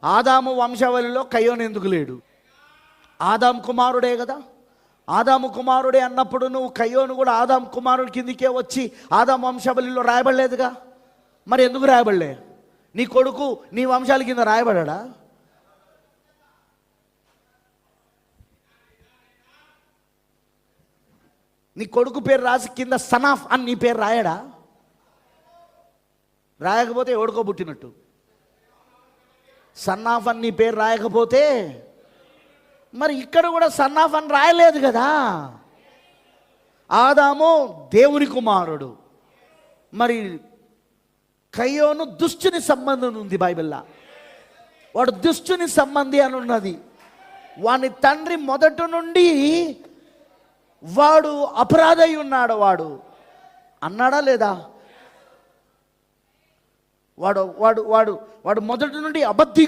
ఆదాము వంశావళిలో కయ్యోను ఎందుకు లేడు? ఆదాము కుమారుడే కదా. ఆదాము కుమారుడే అన్నప్పుడు నువ్వు కయ్యోను కూడా ఆదాము కుమారుడి కిందికే వచ్చి ఆదాము వంశావళిలో రాయబడలేదుగా. మరి ఎందుకు రాయబడలే? నీ కొడుకు నీ వంశాల కింద రాయబడా? నీ కొడుకు పేరు రాసి కింద సనాఫ్ అని నీ పేరు రాయడా? రాయకపోతే ఎవడుకో పుట్టినట్టు. సన్నాఫ్ అని నీ పేరు రాయకపోతే మరి ఇక్కడ కూడా సన్నాఫ్ అని రాయలేదు కదా. ఆదాము దేవుని కుమారుడు, మరి కయ్యోను దుష్టుని సంబంధం ఉంది బైబిల్లో. వాడు దుష్టుని సంబంధి అని ఉన్నది. వాని తండ్రి మొదటి నుండి వాడు అపరాధై ఉన్నాడు. వాడు అన్నాడా లేదా? వాడు వాడు వాడు వాడు మొదటి నుండి అబద్ధి